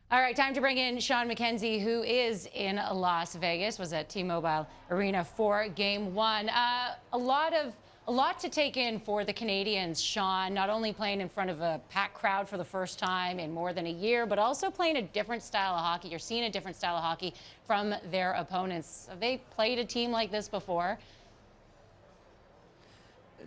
All right, time to bring in Shawn McKenzie, who is in Las Vegas, was at T-Mobile Arena for Game 1. A lot to take in for the Canadiens, Shawn, not only playing in front of a packed crowd for the first time in more than a year, but also playing a different style of hockey. You're seeing a different style of hockey from their opponents. Have they played a team like this before?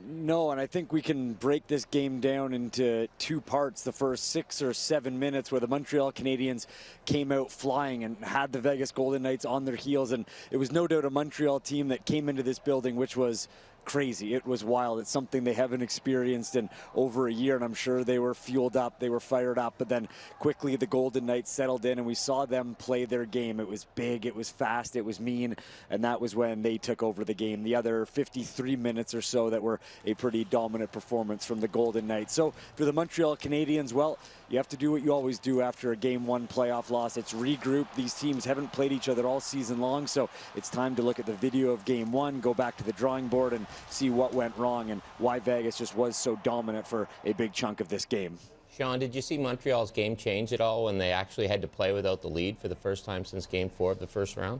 No, and I think we can break this game down into two parts. The first 6 or 7 minutes where the Montreal Canadiens came out flying and had the Vegas Golden Knights on their heels. And it was no doubt a Montreal team that came into this building, which was crazy. It was wild. It's something they haven't experienced in over a year, and I'm sure they were fueled up, they were fired up, but then quickly the Golden Knights settled in and we saw them play their game. It was big, it was fast, it was mean, and that was when they took over the game. The other 53 minutes or so that were a pretty dominant performance from the Golden Knights. So for the Montreal Canadiens, well, you have to do what you always do after a Game 1 playoff loss. It's regroup. These teams haven't played each other all season long, so it's time to look at the video of Game 1, go back to the drawing board and see what went wrong and why Vegas just was so dominant for a big chunk of this game. Shawn, did you see Montreal's game change at all when they actually had to play without the lead for the first time since Game 4 of the first round?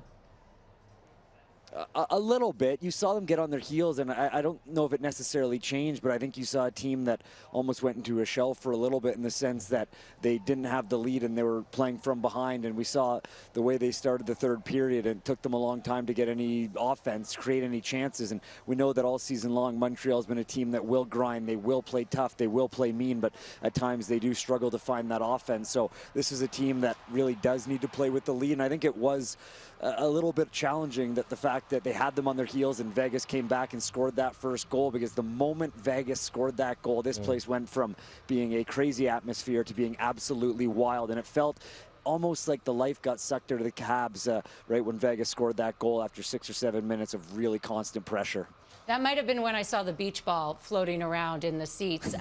A little bit. You saw them get on their heels, and I don't know if it necessarily changed, but I think you saw a team that almost went into a shell for a little bit in the sense that they didn't have the lead and they were playing from behind, and we saw the way they started the third period. It took them a long time to get any offense, create any chances, and we know that all season long Montreal's been a team that will grind, they will play tough, they will play mean, but at times they do struggle to find that offense. So this is a team that really does need to play with the lead, and I think it was a little bit challenging that the fact that they had them on their heels and Vegas came back and scored that first goal, because the moment Vegas scored that goal, this place went from being a crazy atmosphere to being absolutely wild, and it felt almost like the life got sucked out of the Cabs right when Vegas scored that goal after 6 or 7 minutes of really constant pressure. That might have been when I saw the beach ball floating around in the seats.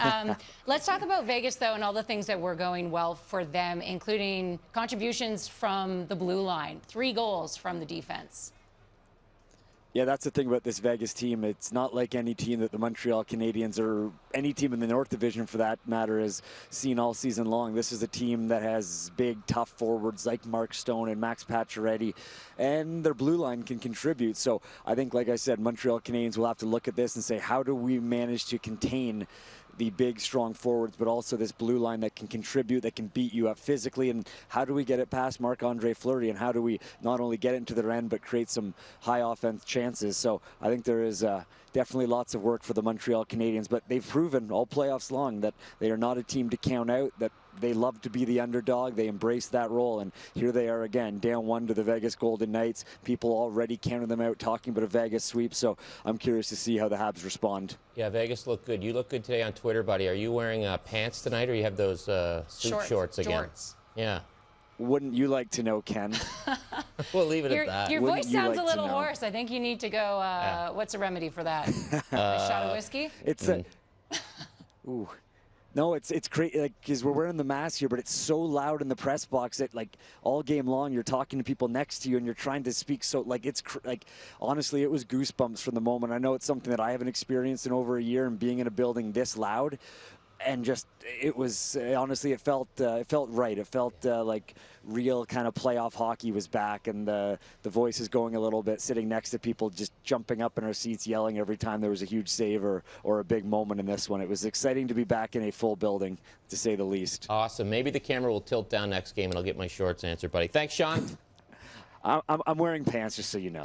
Let's talk about Vegas, though, and all the things that were going well for them, including contributions from the blue line, 3 goals from the defense. Yeah, that's the thing about this Vegas team. It's not like any team that the Montreal Canadiens or any team in the North Division, for that matter, has seen all season long. This is a team that has big, tough forwards like Mark Stone and Max Pacioretty, and their blue line can contribute. So I think, like I said, Montreal Canadiens will have to look at this and say, how do we manage to contain the big, strong forwards, but also this blue line that can contribute, that can beat you up physically, and how do we get it past Marc-Andre Fleury, and how do we not only get it into their end, but create some high offense chances. So I think there is definitely lots of work for the Montreal Canadiens, but they've proven all playoffs long that they are not a team to count out, that they love to be the underdog. They embrace that role, and here they are again, down 1 to the Vegas Golden Knights. People already counting them out, talking about a Vegas sweep, so I'm curious to see how the Habs respond. Yeah, Vegas looked good. You look good today on Twitter, buddy. Are you wearing pants tonight, or you have those suit shorts again? Jorts. Yeah. Wouldn't you like to know, Ken? We'll leave it at that. Your voice sounds a little know? hoarse. I think you need to go, what's a remedy for that? A shot of whiskey? It's ooh. No, it's crazy, like, because we're wearing the mask here, but it's so loud in the press box that, like, all game long you're talking to people next to you and you're trying to speak, so, like, it's like, honestly, it was goosebumps from the moment. I know it's something that I haven't experienced in over a year, and being in a building this loud, and just, it was, honestly, it felt right. It felt like real kind of playoff hockey was back, and the voice is going a little bit, sitting next to people, just jumping up in our seats, yelling every time there was a huge save or a big moment in this one. It was exciting to be back in a full building, to say the least. Awesome. Maybe the camera will tilt down next game, and I'll get my shorts answered, buddy. Thanks, Shawn. I'm wearing pants, just so you know.